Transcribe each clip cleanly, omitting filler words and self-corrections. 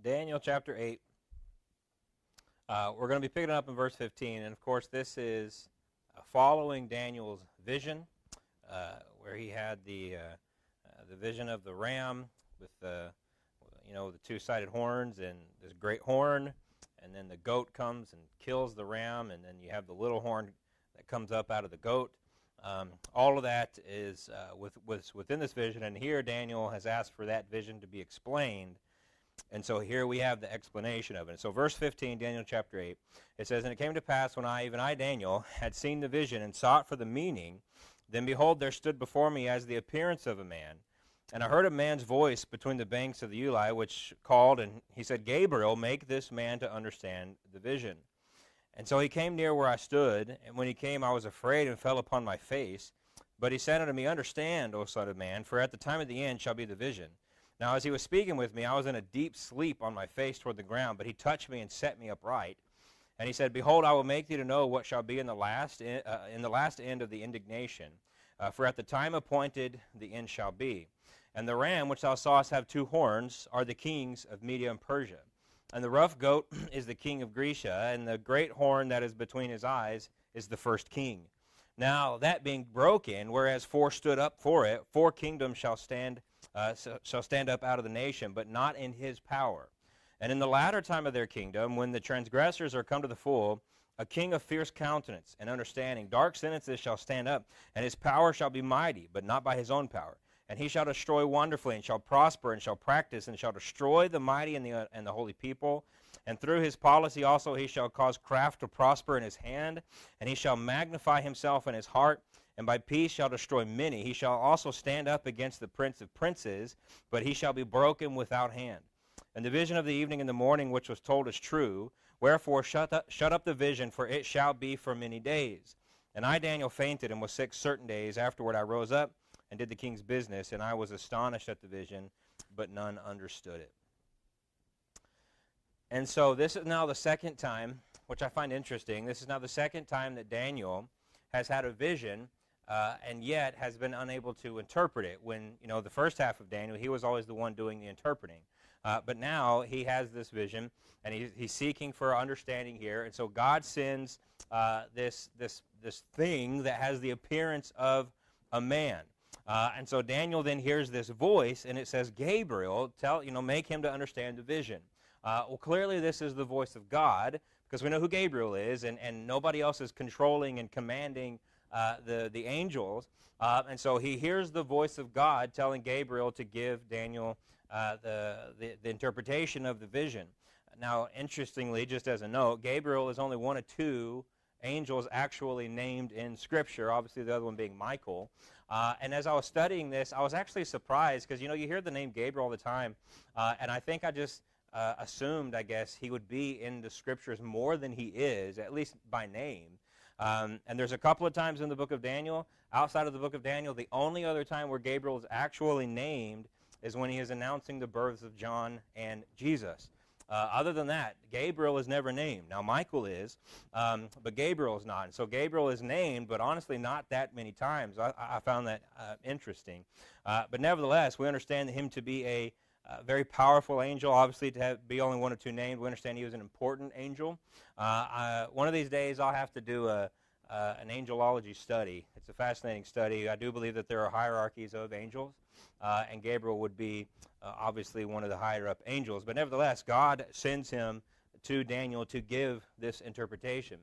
Daniel chapter 8. We're going to be picking up in verse 15, and of course this is following Daniel's vision, where he had the vision of the ram with the two-sided horns and this great horn, and then the goat comes and kills the ram, and then you have the little horn that comes up out of the goat. All of that is within this vision, and here Daniel has asked for that vision to be explained. And so here we have the explanation of it. So verse 15, Daniel chapter 8, it says, "And it came to pass when even I, Daniel, had seen the vision and sought for the meaning, then behold, there stood before me as the appearance of a man. And I heard a man's voice between the banks of the Ulai, which called, and he said, Gabriel, make this man to understand the vision. And so he came near where I stood, and when he came I was afraid and fell upon my face. But he said unto me, Understand, O son of man, for at the time of the end shall be the vision. Now as he was speaking with me, I was in a deep sleep on my face toward the ground, but he touched me and set me upright. And he said, Behold, I will make thee to know what shall be in the last end of the indignation. For at the time appointed the end shall be. And the ram which thou sawest have two horns are the kings of Media and Persia. And the rough goat is the king of Grecia, and the great horn that is between his eyes is the first king. Now that being broken, whereas four stood up for it, four kingdoms shall stand up out of the nation, but not in his power. And in the latter time of their kingdom, when the transgressors are come to the full, a king of fierce countenance and understanding, dark sentences shall stand up, and his power shall be mighty, but not by his own power. And he shall destroy wonderfully, and shall prosper, and shall practice, and shall destroy the mighty and the holy people. And through his policy also he shall cause craft to prosper in his hand, and he shall magnify himself in his heart, and by peace shall destroy many. He shall also stand up against the prince of princes, but he shall be broken without hand. And the vision of the evening and the morning which was told is true. Wherefore shut up the vision, for it shall be for many days. And I, Daniel, fainted and was sick certain days. Afterward I rose up and did the king's business, and I was astonished at the vision, but none understood it." And so this is now the second time, which I find interesting. This is now the second time that Daniel has had a vision and yet has been unable to interpret it. When, the first half of Daniel, he was always the one doing the interpreting. But now he has this vision, and he's seeking for understanding here. And so God sends this thing that has the appearance of a man. And so Daniel then hears this voice, and it says, Gabriel, make him to understand the vision. Well, clearly this is the voice of God, because we know who Gabriel is, and nobody else is controlling and commanding the angels. And so he hears the voice of God telling Gabriel to give Daniel the interpretation of the vision. Now, interestingly, just as a note, Gabriel is only one of two angels actually named in Scripture, obviously the other one being Michael. And as I was studying this, I was actually surprised, because, you hear the name Gabriel all the time, and I think I just assumed, I guess, he would be in the Scriptures more than he is, at least by name. And there's a couple of times in the book of Daniel. Outside of the book of Daniel, the only other time where Gabriel is actually named is when he is announcing the births of John and Jesus. Other than that, Gabriel is never named. Now, Michael is, but Gabriel is not. And so Gabriel is named, but honestly not that many times. I found that interesting. But nevertheless, we understand him to be a very powerful angel. Obviously, to be only one or two named, we understand he was an important angel. One of these days, I'll have to do an angelology study. It's a fascinating study. I do believe that there are hierarchies of angels, and Gabriel would be obviously one of the higher-up angels. But nevertheless, God sends him to Daniel to give this interpretation.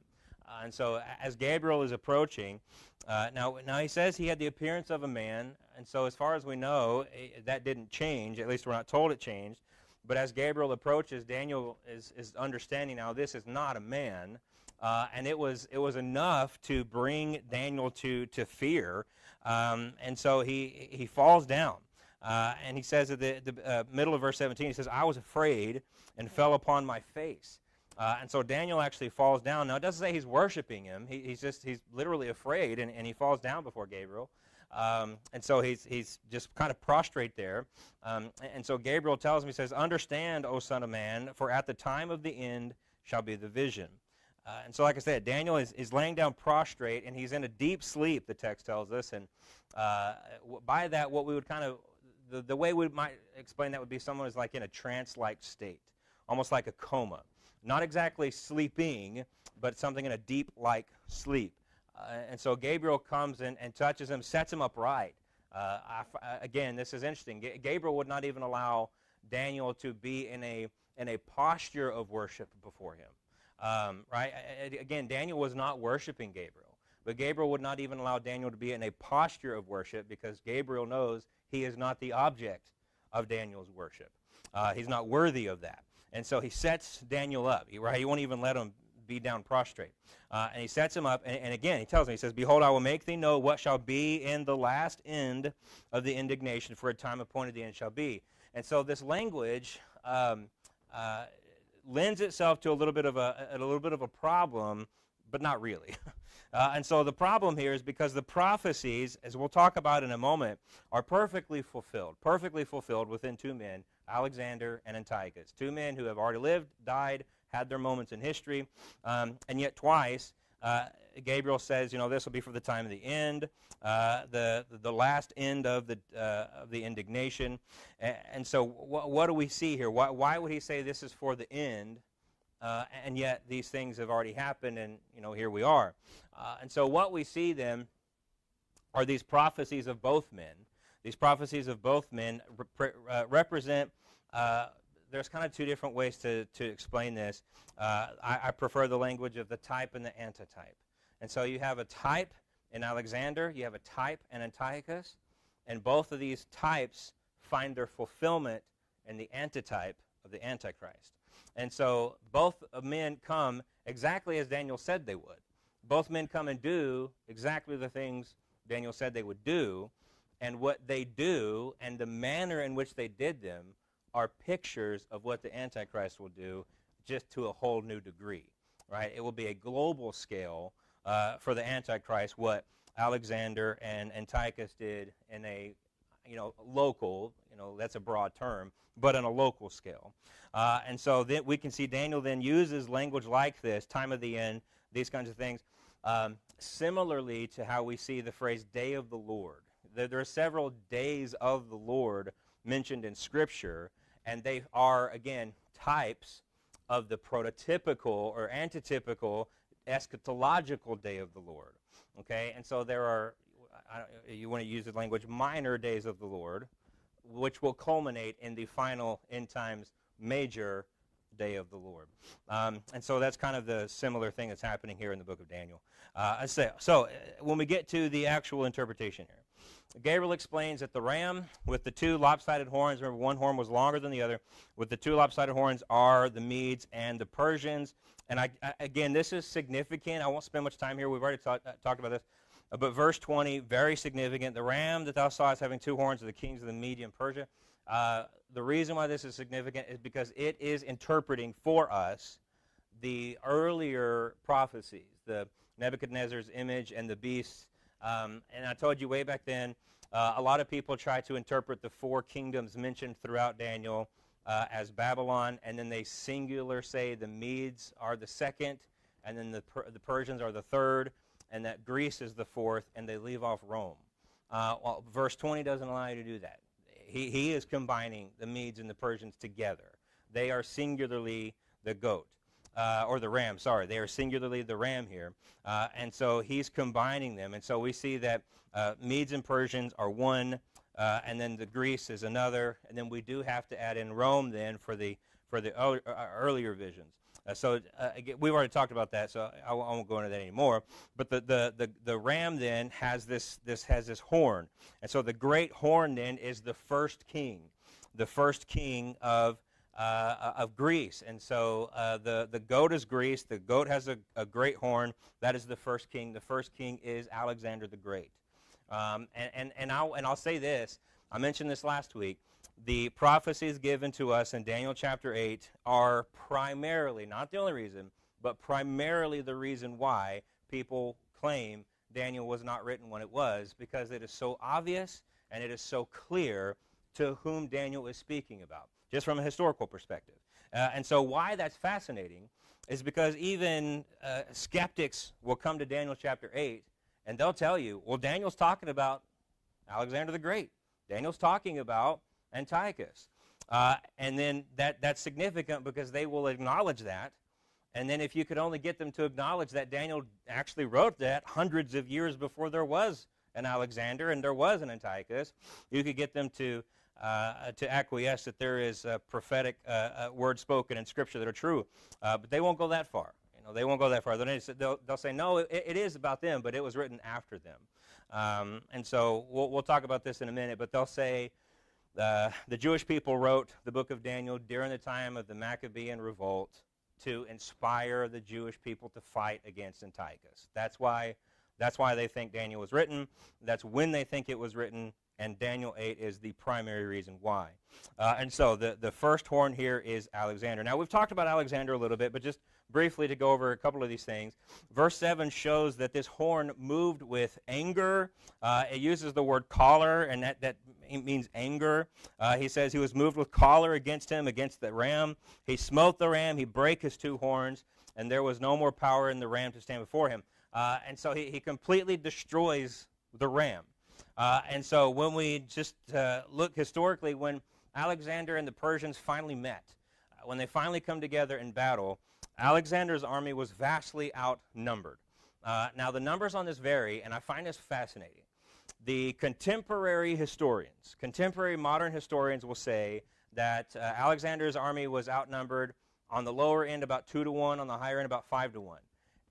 And so as Gabriel is approaching, now he says he had the appearance of a man, and so as far as we know, that didn't change. At least we're not told it changed. But as Gabriel approaches, Daniel is understanding now this is not a man, and it was enough to bring Daniel to fear, and so he falls down. And he says at the middle of verse 17, he says, I was afraid and fell upon my face. And so Daniel actually falls down. Now, it doesn't say he's worshiping him. He's literally afraid, and he falls down before Gabriel. And so he's just kind of prostrate there. And so Gabriel tells him, he says, Understand, O son of man, for at the time of the end shall be the vision. And so, like I said, Daniel is laying down prostrate, and he's in a deep sleep, the text tells us. And by that, what we would kind of, the way we might explain that would be someone is like in a trance-like state. almost like a coma. Not exactly sleeping, but something in a deep like sleep. And so Gabriel comes and touches him, sets him upright. Again, this is interesting. Gabriel would not even allow Daniel to be in a posture of worship before him. Right? Again, Daniel was not worshiping Gabriel, but Gabriel would not even allow Daniel to be in a posture of worship because Gabriel knows he is not the object of Daniel's worship. He's not worthy of that. And so he sets Daniel up. He won't even let him be down prostrate. And he sets him up, and again, he tells him, he says, "Behold, I will make thee know what shall be in the last end of the indignation, for a time appointed the end shall be." And so this language lends itself to a little bit of a problem, but not really. And so the problem here is because the prophecies, as we'll talk about in a moment, are perfectly fulfilled within two men, Alexander and Antiochus, two men who have already lived, died, had their moments in history, and yet twice Gabriel says, this will be for the time of the end, the last end of the indignation. And so what do we see here? Why would he say this is for the end, and yet these things have already happened, and here we are? And so what we see then are these prophecies of both men. These prophecies of both men represent. There's kind of two different ways to explain this. I prefer the language of the type and the antitype. And so you have a type in Alexander, you have a type in Antiochus, and both of these types find their fulfillment in the antitype of the Antichrist. And so both men come exactly as Daniel said they would. Both men come and do exactly the things Daniel said they would do, and what they do and the manner in which they did them are pictures of what the Antichrist will do, just to a whole new degree, right? It will be a global scale for the Antichrist, what Alexander and Antiochus did in a, local, that's a broad term, but on a local scale. And so then we can see Daniel then uses language like this, time of the end, these kinds of things, similarly to how we see the phrase day of the Lord. There are several days of the Lord mentioned in Scripture, and they are, again, types of the prototypical or antitypical eschatological day of the Lord. Okay, and so there are, you want to use the language, minor days of the Lord, which will culminate in the final end times major day of the Lord. And so that's kind of the similar thing that's happening here in the book of Daniel. So when we get to the actual interpretation here, Gabriel explains that the ram with the two lopsided horns, remember one horn was longer than the other, with the two lopsided horns are the Medes and the Persians. And again, this is significant. I won't spend much time here. We've already talked about this. But verse 20, very significant. The ram that thou sawest having two horns are the kings of the Media and Persia. The reason why this is significant is because it is interpreting for us the earlier prophecies, the Nebuchadnezzar's image and the beasts. And I told you way back then, a lot of people try to interpret the four kingdoms mentioned throughout Daniel as Babylon, and then they singular say the Medes are the second, and then the Persians are the third, and that Greece is the fourth, and they leave off Rome. Well, verse 20 doesn't allow you to do that. He is combining the Medes and the Persians together. They are singularly the goat. Or the ram, sorry. They are singularly the ram here. And so he's combining them. And so we see that Medes and Persians are one, and then the Greece is another. And then we do have to add in Rome then for the earlier visions. Again, we've already talked about that, so I won't go into that anymore. But the ram then has this horn. And so the great horn then is the first king of Greece. And so the goat is Greece. The goat has a great horn. That is the first king. The first king is Alexander the Great. And I'll say this. I mentioned this last week. The prophecies given to us in Daniel chapter 8 are primarily, not the only reason, but primarily the reason why people claim Daniel was not written when it was, because it is so obvious and it is so clear to whom Daniel is speaking about, just from a historical perspective. And so why that's fascinating is because even skeptics will come to Daniel chapter 8 and they'll tell you, well, Daniel's talking about Alexander the Great. Daniel's talking about Antiochus. And then that's significant because they will acknowledge that. And then if you could only get them to acknowledge that Daniel actually wrote that hundreds of years before there was an Alexander and there was an Antiochus, you could get them to acquiesce that there is prophetic words spoken in Scripture that are true. But they won't go that far. They won't go that far. They'll say, no, it is about them, but it was written after them. And so we'll talk about this in a minute, but they'll say the Jewish people wrote the book of Daniel during the time of the Maccabean revolt to inspire the Jewish people to fight against Antiochus. That's why they think Daniel was written. That's when they think it was written, and Daniel 8 is the primary reason why. And so the first horn here is Alexander. Now, we've talked about Alexander a little bit, but just briefly to go over a couple of these things. Verse 7 shows that this horn moved with anger. It uses the word choler, and that means anger. He says he was moved with choler against him, against the ram. He smote the ram. He brake his two horns, and there was no more power in the ram to stand before him. And so he completely destroys the ram. And so when we just look historically, when Alexander and the Persians finally met, when they finally come together in battle, Alexander's army was vastly outnumbered. Now, the numbers on this vary, and I find this fascinating. The contemporary historians, contemporary modern historians will say that Alexander's army was outnumbered on the lower end about 2-1, on the higher end about 5-1.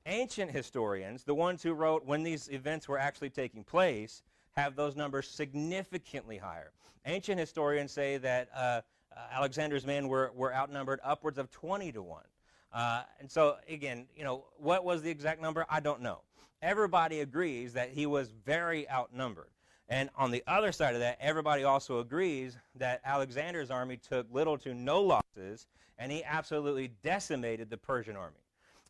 Ancient historians, the ones who wrote when these events were actually taking place, have those numbers significantly higher. Ancient historians say that Alexander's men were outnumbered upwards of 20-1. And so, again, what was the exact number? I don't know. Everybody agrees that he was very outnumbered. And on the other side of that, everybody also agrees that Alexander's army took little to no losses, and he absolutely decimated the Persian army.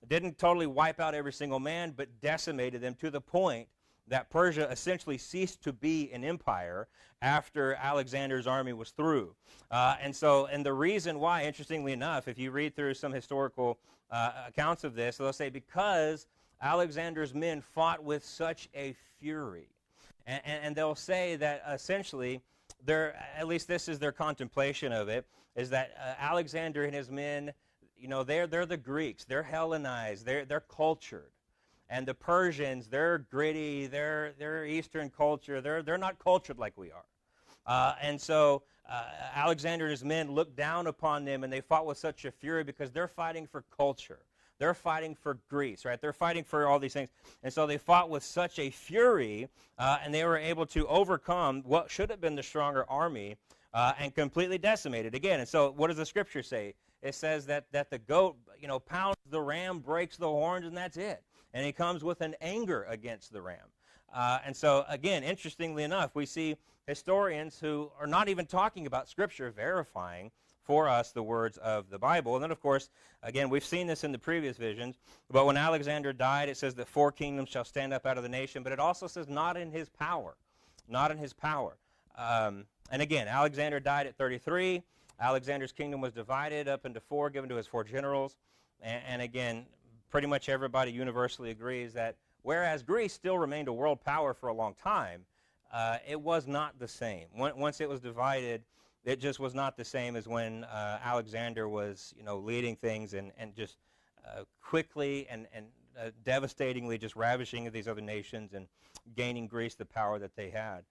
Didn't totally wipe out every single man, but decimated them to the point that Persia essentially ceased to be an empire after Alexander's army was through. And the reason why, interestingly enough, if you read through some historical accounts of this, they'll say because Alexander's men fought with such a fury. And they'll say that essentially, at least this is their contemplation of it, is that Alexander and his men, they're the Greeks. They're Hellenized. They're cultured. And the Persians, they're gritty. They're Eastern culture. They're not cultured like we are. And so Alexander and his men looked down upon them, and they fought with such a fury because they're fighting for culture. They're fighting for Greece, right? They're fighting for all these things. And so they fought with such a fury, and they were able to overcome what should have been the stronger army and completely decimate it again. And so what does the Scripture say? It says that the goat, pounds the ram, breaks the horns, and that's it. And he comes with an anger against the ram. And so, again, interestingly enough, we see historians who are not even talking about Scripture verifying for us the words of the Bible. And then, of course, again, we've seen this in the previous visions, but when Alexander died, it says that 4 kingdoms shall stand up out of the nation, but it also says not in his power. Not in his power. And again, Alexander died at 33. Alexander's kingdom was divided up into 4, given to his 4 generals. And again, pretty much everybody universally agrees that whereas Greece still remained a world power for a long time, it was not the same. Once it was divided, it just was not the same as when Alexander was, leading things and just quickly and devastatingly just ravishing these other nations and gaining Greece the power that they had.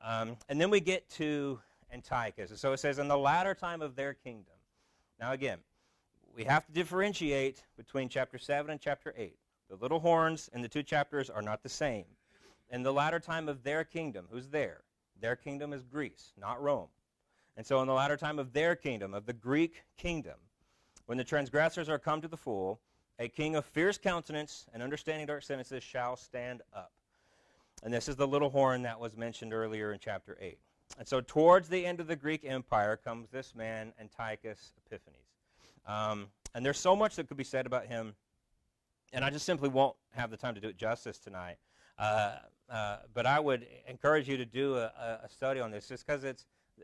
And then we get to Antiochus. So it says, in the latter time of their kingdom. Now again, we have to differentiate between chapter 7 and chapter 8. The little horns in the 2 chapters are not the same. In the latter time of their kingdom, who's there? Their kingdom is Greece, not Rome. And so in the latter time of their kingdom, of the Greek kingdom, when the transgressors are come to the full, a king of fierce countenance and understanding dark sentences shall stand up. And this is the little horn that was mentioned earlier in chapter 8. And so towards the end of the Greek Empire comes this man, Antiochus Epiphanes. And there's so much that could be said about him, and I just simply won't have the time to do it justice tonight. But I would encourage you to do a study on this, just because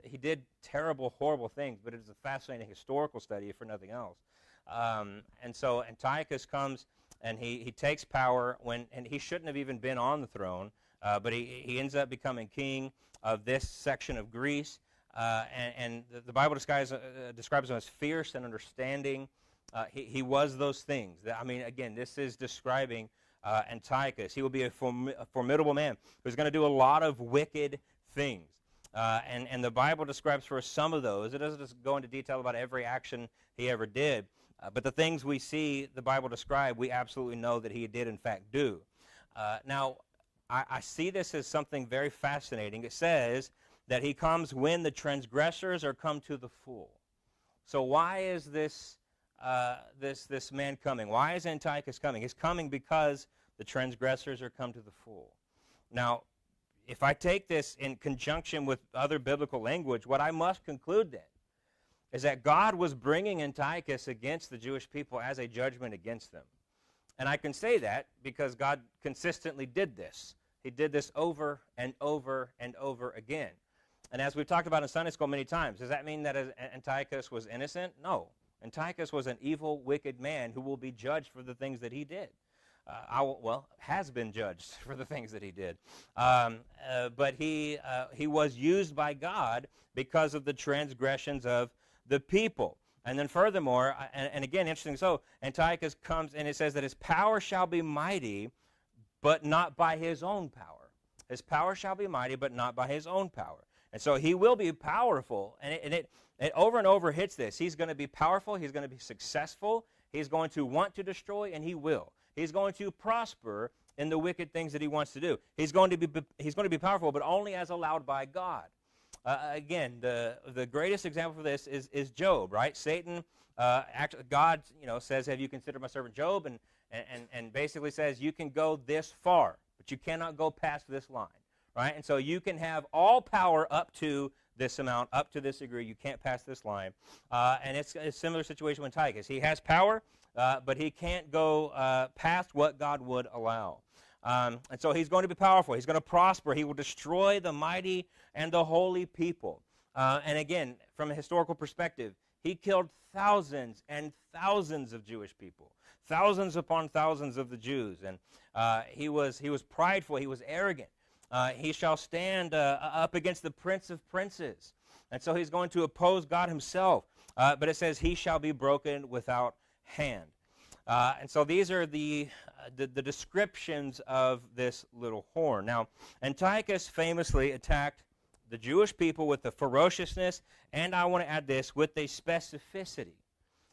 he did terrible, horrible things, but it's a fascinating historical study, if for nothing else. And so Antiochus comes, and he takes power and he shouldn't have even been on the throne, but he ends up becoming king of this section of Greece. and the Bible describes him as fierce and understanding. He was those things. I mean, again, this is describing Antiochus. He will be a formidable man who's going to do a lot of wicked things. And the Bible describes for us some of those. It doesn't just go into detail about every action he ever did. But the things we see the Bible describe, we absolutely know that he did in fact do. Now, I see this as something very fascinating. It says that he comes when the transgressors are come to the full. So why is this man coming? Why is Antiochus coming? He's coming because the transgressors are come to the full. Now, if I take this in conjunction with other biblical language, what I must conclude then is that God was bringing Antiochus against the Jewish people as a judgment against them. And I can say that because God consistently did this. He did this over and over and over again. And as we've talked about in Sunday school many times, does that mean that Antiochus was innocent? No. Antiochus was an evil, wicked man who will be judged for the things that he did. Has been judged for the things that he did. But he was used by God because of the transgressions of the people. And then furthermore, and again, interesting, so Antiochus comes and it says that his power shall be mighty, but not by his own power. His power shall be mighty, but not by his own power. And so he will be powerful, and it over and over hits this. He's going to be powerful, he's going to be successful, he's going to want to destroy, and he will. He's going to prosper in the wicked things that he wants to do. He's going to be powerful, but only as allowed by God. Again, the greatest example for this is Job, right? Satan, God, says, "Have you considered my servant Job?" And basically says, you can go this far, but you cannot go past this line, right? And so you can have all power up to this amount, up to this degree. You can't pass this line. And it's a similar situation with Antiochus. He has power, but he can't go past what God would allow. And so he's going to be powerful. He's going to prosper. He will destroy the mighty and the holy people. And again, from a historical perspective, he killed thousands and thousands of Jewish people, thousands upon thousands of the Jews. And he was prideful. He was arrogant. He shall stand up against the prince of princes. And so he's going to oppose God himself. But it says he shall be broken without hand. And so these are the descriptions of this little horn. Now, Antiochus famously attacked the Jewish people with a ferociousness, and I want to add this, with a specificity.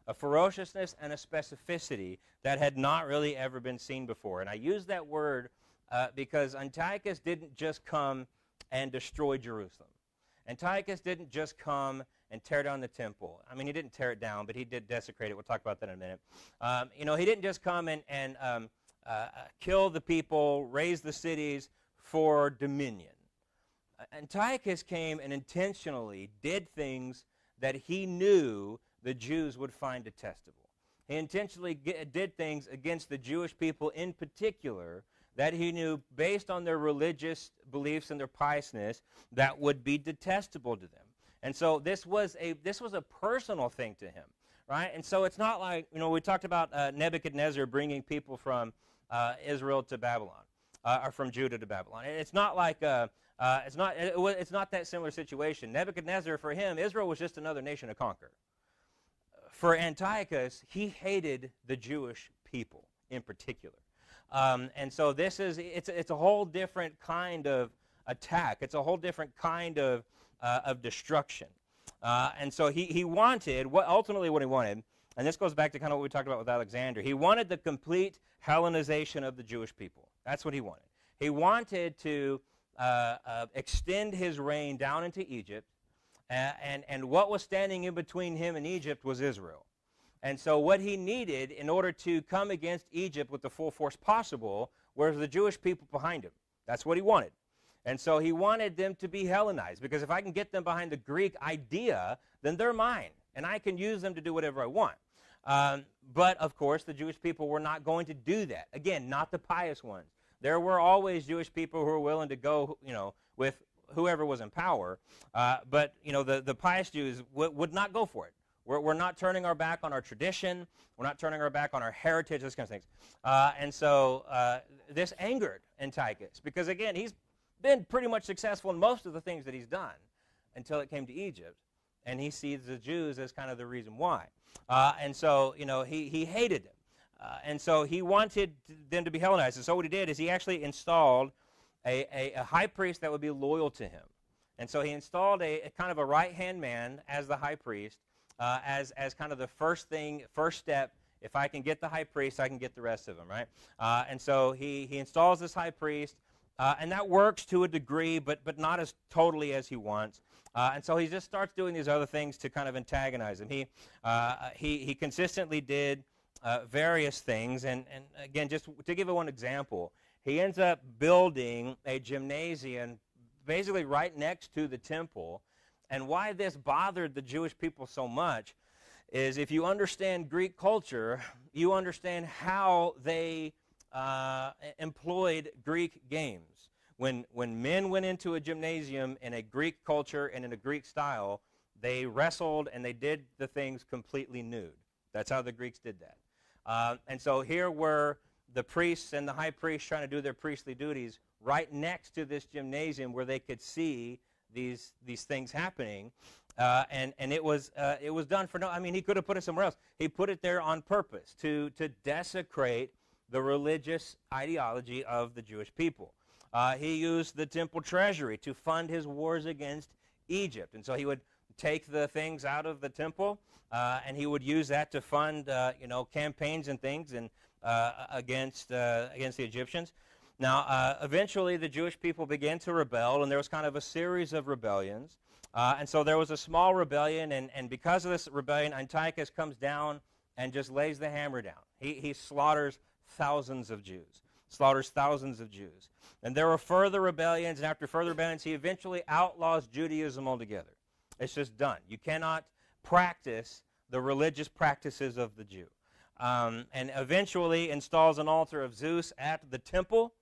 A ferociousness and a specificity that had not really ever been seen before. And I use that word because Antiochus didn't just come and destroy Jerusalem. Antiochus didn't just come and tear down the temple. I mean, he didn't tear it down, but he did desecrate it. We'll talk about that in a minute. He didn't just come and kill the people, raise the cities for dominion. Antiochus came and intentionally did things that he knew the Jews would find detestable. He intentionally did things against the Jewish people in particular that he knew, based on their religious beliefs and their piousness, that would be detestable to them. And so this was a personal thing to him, right? And so it's not like, we talked about Nebuchadnezzar bringing people from Israel to Babylon, or from Judah to Babylon. And it's not like it's not that similar situation. Nebuchadnezzar, for him, Israel was just another nation to conquer. For Antiochus, he hated the Jewish people in particular. And so it's a whole different kind of attack. It's a whole different kind of destruction. And so he wanted, ultimately what he wanted, and this goes back to kind of what we talked about with Alexander, he wanted the complete Hellenization of the Jewish people. That's what he wanted. He wanted to extend his reign down into Egypt, and what was standing in between him and Egypt was Israel. And so what he needed in order to come against Egypt with the full force possible was the Jewish people behind him. That's what he wanted. And so he wanted them to be Hellenized, because if I can get them behind the Greek idea, then they're mine, and I can use them to do whatever I want. But, of course, the Jewish people were not going to do that. Again, not the pious ones. There were always Jewish people who were willing to go, with whoever was in power. But, the pious Jews would not go for it. We're not turning our back on our tradition. We're not turning our back on our heritage, those kinds of things. And so this angered Antiochus because, again, he's been pretty much successful in most of the things that he's done. until it came to Egypt. And he sees the Jews as kind of the reason why. And so, he hated them. And so he wanted them to be Hellenized. And so what he did is he actually installed a high priest that would be loyal to him. And so he installed a kind of a right-hand man as the high priest, as kind of the first step. If I can get the high priest, I can get the rest of them, right? And so he installs this high priest, and that works to a degree, but not as totally as he wants. And so he just starts doing these other things to kind of antagonize him. He consistently did various things, and again, just to give you one example, he ends up building a gymnasium basically right next to the temple. And why this bothered the Jewish people so much is if you understand Greek culture, you understand how they employed Greek games. When men went into a gymnasium in a Greek culture and in a Greek style, they wrestled and they did the things completely nude. That's how the Greeks did that. And so here were the priests and the high priest trying to do their priestly duties right next to this gymnasium where they could see these things happening. And it was done for no, I mean, he could have put it somewhere else. He put it there on purpose to desecrate the religious ideology of the Jewish people. He used the temple treasury to fund his wars against Egypt. And so he would take the things out of the temple, and he would use that to fund, campaigns and things and against the Egyptians. Now, eventually, the Jewish people began to rebel, and there was kind of a series of rebellions. And so there was a small rebellion, and because of this rebellion, Antiochus comes down and just lays the hammer down. He slaughters thousands of Jews. And there were further rebellions, and after further rebellions, he eventually outlaws Judaism altogether. It's just done. You cannot practice the religious practices of the Jew. And eventually installs an altar of Zeus at the temple,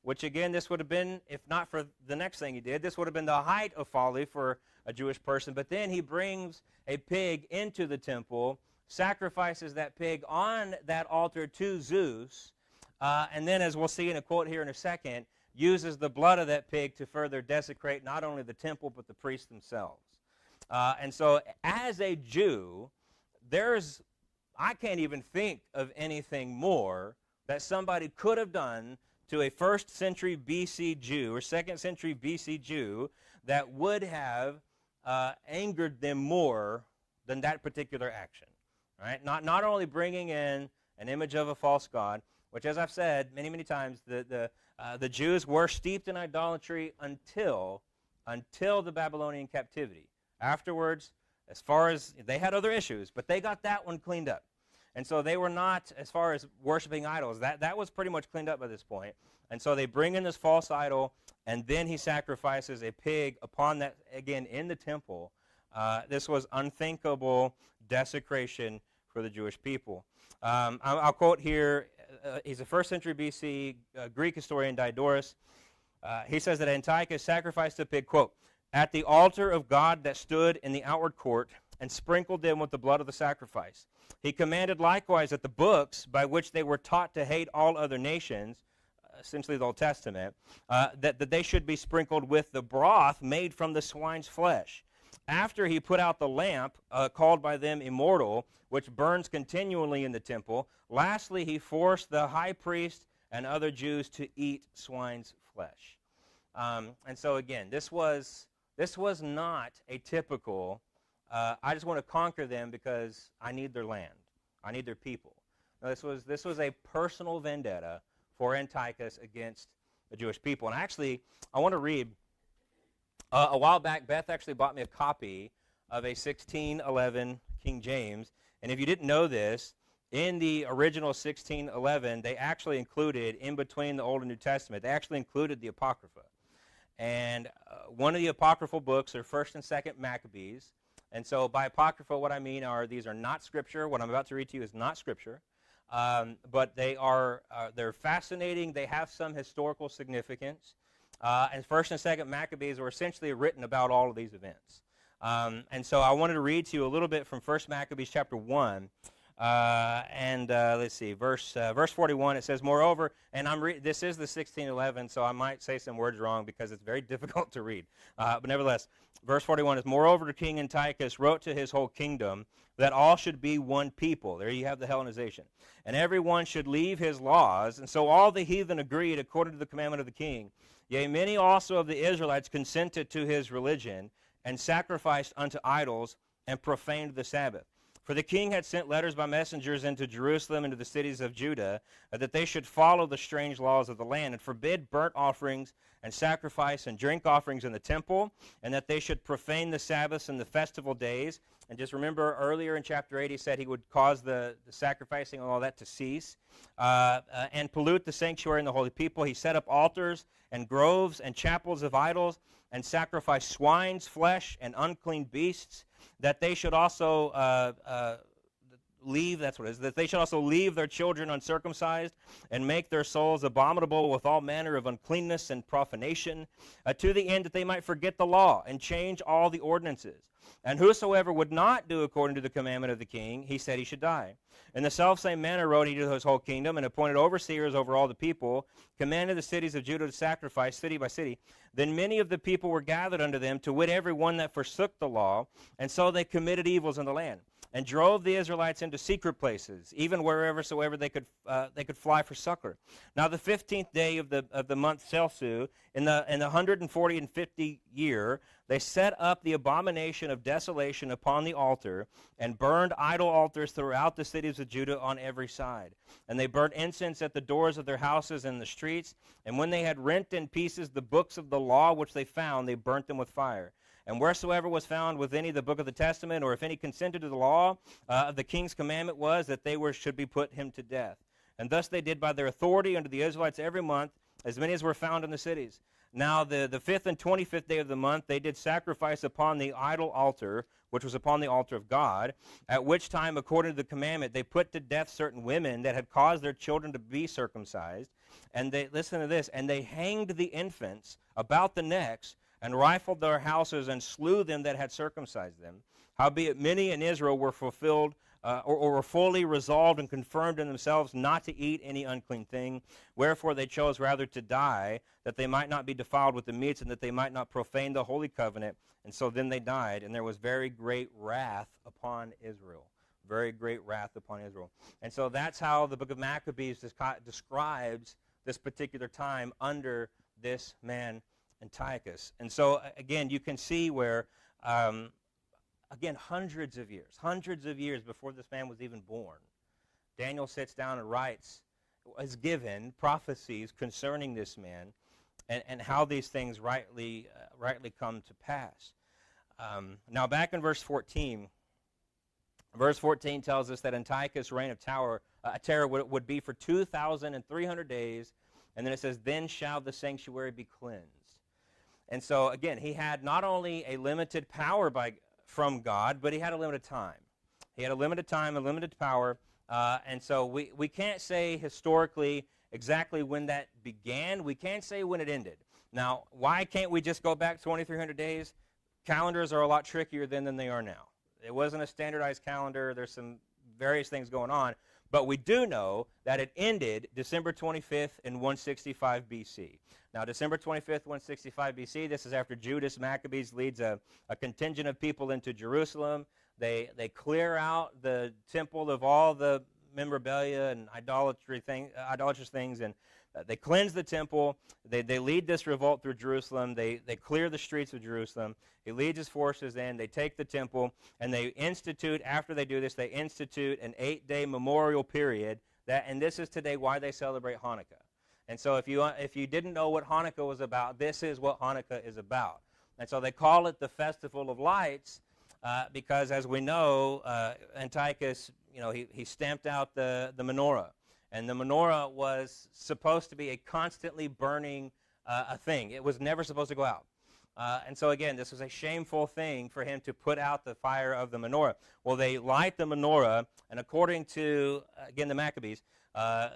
which again, this would have been, if not for the next thing he did, this would have been the height of folly for a Jewish person. But then he brings a pig into the temple, sacrifices that pig on that altar to Zeus, and then, as we'll see in a quote here in a second, uses the blood of that pig to further desecrate not only the temple, but the priests themselves. And so, as a Jew, I can't even think of anything more that somebody could have done to a 1st century BC Jew or 2nd century BC Jew that would have angered them more than that particular action. Right? Not only bringing in an image of a false god, which, as I've said many, many times, the Jews were steeped in idolatry until the Babylonian captivity. Afterwards, as far as they had other issues, but they got that one cleaned up. And so they were not, as far as worshiping idols, that was pretty much cleaned up by this point. And so they bring in this false idol, and then he sacrifices a pig upon that, again, in the temple. This was unthinkable desecration for the Jewish people. I'll quote here, he's a 1st century BC Greek historian, Diodorus. He says that Antiochus sacrificed a pig, quote, at the altar of God that stood in the outward court, and sprinkled them with the blood of the sacrifice. He commanded likewise that the books by which they were taught to hate all other nations, essentially the Old Testament, that they should be sprinkled with the broth made from the swine's flesh. After he put out the lamp, called by them immortal, which burns continually in the temple, lastly he forced the high priest and other Jews to eat swine's flesh. And so again, this was not a typical, I just want to conquer them because I need their land. I need their people. Now, this was a personal vendetta for Antiochus against the Jewish people. And actually, I want to read, a while back, Beth actually bought me a copy of a 1611 King James. And if you didn't know this, in the original 1611, they actually included, in between the Old and New Testament, they actually included the Apocrypha. And one of the apocryphal books are 1st and 2nd Maccabees. And so by apocrypha, what I mean are these are not Scripture. What I'm about to read to you is not Scripture. But they're fascinating. They have some historical significance. And 1st and 2nd Maccabees were essentially written about all of these events. And so I wanted to read to you a little bit from 1st Maccabees chapter 1. Let's see, verse 41, it says, moreover, and this is the 1611, so I might say some words wrong because it's very difficult to read. But nevertheless, verse 41 is, moreover, King Antiochus wrote to his whole kingdom that all should be one people. There you have the Hellenization. And everyone should leave his laws. And so all the heathen agreed according to the commandment of the king. Yea, many also of the Israelites consented to his religion and sacrificed unto idols and profaned the Sabbath. For the king had sent letters by messengers into Jerusalem and to the cities of Judah, that they should follow the strange laws of the land, and forbid burnt offerings and sacrifice and drink offerings in the temple, and that they should profane the Sabbaths and the festival days. And just remember earlier in chapter 8 he said he would cause the sacrificing and all that to cease, and pollute the sanctuary and the holy people. He set up altars and groves and chapels of idols, and sacrificed swine's flesh and unclean beasts, that they should also leave, that's what it is, that they should also leave their children uncircumcised and make their souls abominable with all manner of uncleanness and profanation, to the end that they might forget the law and change all the ordinances. And whosoever would not do according to the commandment of the king, he said he should die. In the selfsame manner wrote he to his whole kingdom, and appointed overseers over all the people, commanded the cities of Judah to sacrifice city by city. Then many of the people were gathered unto them, to wit every one that forsook the law, and so they committed evils in the land, and drove the Israelites into secret places, even wherever soever they could fly for succor. Now the 15th day of the month Celsu, in the 140 year, they set up the abomination of desolation upon the altar, and burned idol altars throughout the cities of Judah on every side. And they burnt incense at the doors of their houses and the streets. And when they had rent in pieces the books of the law which they found, they burnt them with fire. And wheresoever was found with any the book of the testament, or if any consented to the law of the king's commandment, was that they should be put him to death. And thus they did by their authority unto the Israelites every month, as many as were found in the cities. Now the 5th and 25th day of the month they did sacrifice upon the idol altar, which was upon the altar of God, at which time, according to the commandment, they put to death certain women that had caused their children to be circumcised. And they, listen to this, and they hanged the infants about the necks, and rifled their houses, and slew them that had circumcised them. Howbeit many in Israel were fulfilled, or were fully resolved and confirmed in themselves not to eat any unclean thing. Wherefore they chose rather to die, that they might not be defiled with the meats, and that they might not profane the holy covenant. And so then they died, and there was very great wrath upon Israel. Very great wrath upon Israel. And so that's how the book of Maccabees describes this particular time under this man Antiochus. And so, again, you can see where, again, hundreds of years before this man was even born, Daniel sits down and writes, is given prophecies concerning this man and how these things rightly come to pass. Now, back in verse 14 tells us that Antiochus' reign of terror would be for 2,300 days, and then it says, then shall the sanctuary be cleansed. And so, again, he had not only a limited power from God, but he had a limited time. He had a limited time, a limited power, and so we can't say historically exactly when that began. We can't say when it ended. Now, why can't we just go back 2,300 days? Calendars are a lot trickier then than they are now. It wasn't a standardized calendar. There's some various things going on. But we do know that it ended December 25th in 165 BC. Now, December 25th, 165 BC, this is after Judas Maccabees leads a contingent of people into Jerusalem. They clear out the temple of all the memorabilia and idolatrous things, and they cleanse the temple. They lead this revolt through Jerusalem. They clear the streets of Jerusalem. He leads his forces in. They take the temple, and they institute, after they do this, they institute an 8-day memorial period. And this is today why they celebrate Hanukkah. And so if you didn't know what Hanukkah was about, this is what Hanukkah is about. And so they call it the Festival of Lights because, as we know, Antiochus, he stamped out the menorah. And the menorah was supposed to be a constantly burning a thing. It was never supposed to go out. And so, again, this was a shameful thing for him to put out the fire of the menorah. Well, they light the menorah, and according to, again, the Maccabees,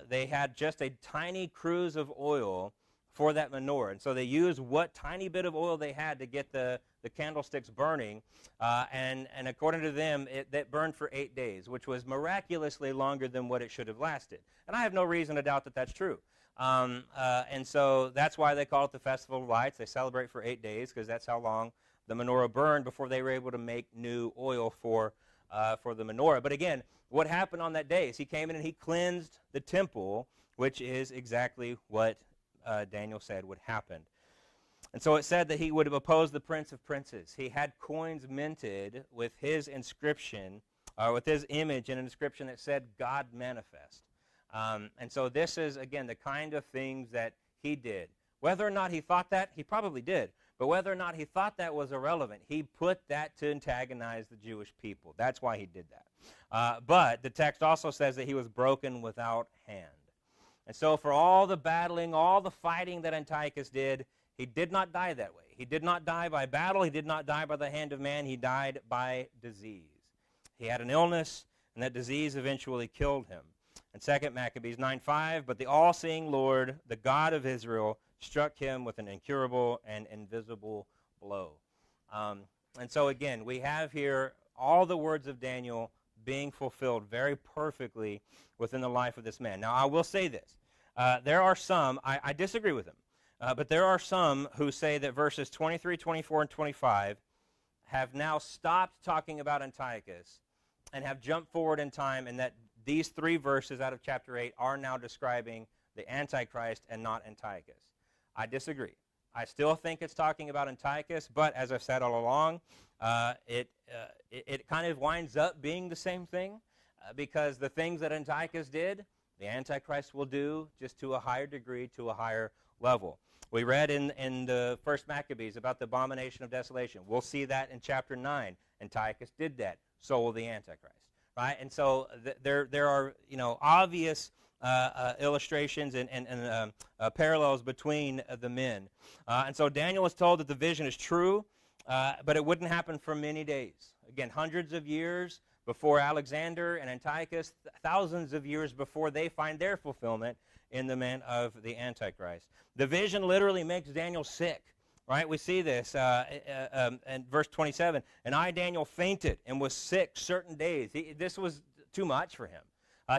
they had just a tiny cruse of oil for that menorah. And so they used what tiny bit of oil they had to get the the candlesticks burning, and according to them, that burned for 8 days, which was miraculously longer than what it should have lasted. And I have no reason to doubt that that's true. And so that's why they call it the Festival of Lights. They celebrate for 8 days because that's how long the menorah burned before they were able to make new oil for the menorah. But again, what happened on that day is he came in and he cleansed the temple, which is exactly what Daniel said would happen. And so it said that he would have opposed the Prince of Princes. He had coins minted with his inscription, with his image, and an inscription that said, God manifest. And so this is, again, the kind of things that he did. Whether or not he thought that, he probably did. But whether or not he thought that was irrelevant, he put that to antagonize the Jewish people. That's why he did that. But the text also says that he was broken without hand. And so for all the battling, all the fighting that Antiochus did, he did not die that way. He did not die by battle. He did not die by the hand of man. He died by disease. He had an illness, and that disease eventually killed him. In 2 Maccabees 9:5, but the all-seeing Lord, the God of Israel, struck him with an incurable and invisible blow. And so again, we have here all the words of Daniel being fulfilled very perfectly within the life of this man. Now, I will say this. There are some, I disagree with them, but there are some who say that verses 23, 24, and 25 have now stopped talking about Antiochus and have jumped forward in time, and that these 3 verses out of chapter 8 are now describing the Antichrist and not Antiochus. I disagree. I still think it's talking about Antiochus, but as I've said all along, it kind of winds up being the same thing because the things that Antiochus did, the Antichrist will do just to a higher degree, to a higher level. We read in the first Maccabees about the abomination of desolation. We'll see that in chapter 9. Antiochus did that. So will the Antichrist. Right? And so there are obvious illustrations and parallels between the men. And so Daniel is told that the vision is true, but it wouldn't happen for many days. Again, hundreds of years before Alexander and Antiochus, thousands of years before they find their fulfillment in the man of the Antichrist. The vision literally makes Daniel sick. Right? We see this in verse 27. And I, Daniel, fainted and was sick certain days. This was too much for him.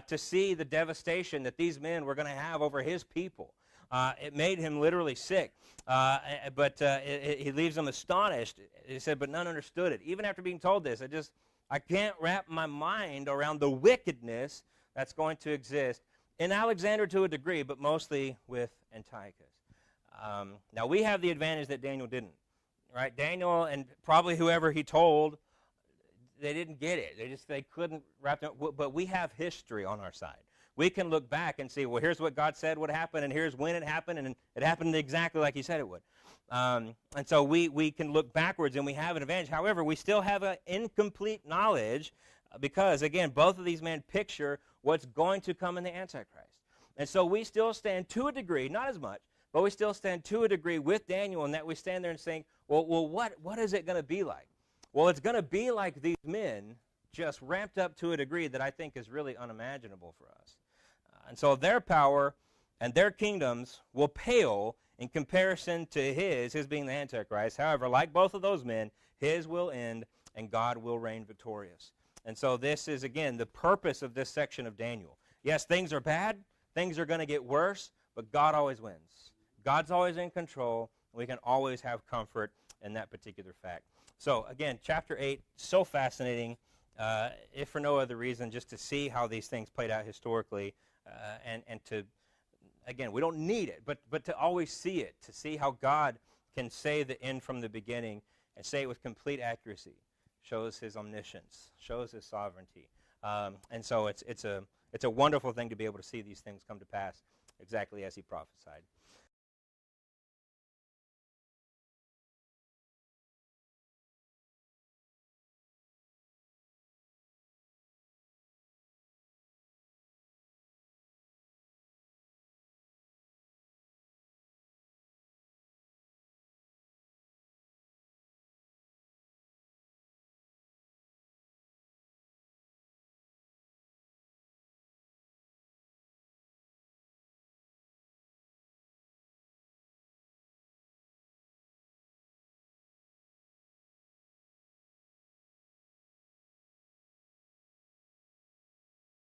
To see the devastation that these men were going to have over his people. It made him literally sick. But he leaves them astonished. He said, but none understood it. Even after being told this, I can't wrap my mind around the wickedness that's going to exist in Alexander to a degree, but mostly with Antiochus. Now, we have the advantage that Daniel didn't, right? Daniel and probably whoever he told, they didn't get it. They couldn't wrap it up. But we have history on our side. We can look back and see, well, here's what God said would happen, and here's when it happened, and it happened exactly like he said it would. And so we can look backwards, and we have an advantage. However, we still have an incomplete knowledge because, again, both of these men picture what's going to come in the Antichrist. And so we still stand to a degree, not as much, but we still stand to a degree with Daniel in that we stand there and saying, well, what is it going to be like? Well, it's going to be like these men, just ramped up to a degree that I think is really unimaginable for us. And so their power and their kingdoms will pale in comparison to his being the Antichrist. However, like both of those men, his will end and God will reign victorious. And so this is, again, the purpose of this section of Daniel. Yes, things are bad. Things are going to get worse, but God always wins. God's always in control, and we can always have comfort in that particular fact. So, again, chapter 8, so fascinating, if for no other reason, just to see how these things played out historically, and to, again, we don't need it, but to always see it, to see how God can say the end from the beginning and say it with complete accuracy, shows his omniscience, shows his sovereignty. And so it's a wonderful thing to be able to see these things come to pass exactly as he prophesied.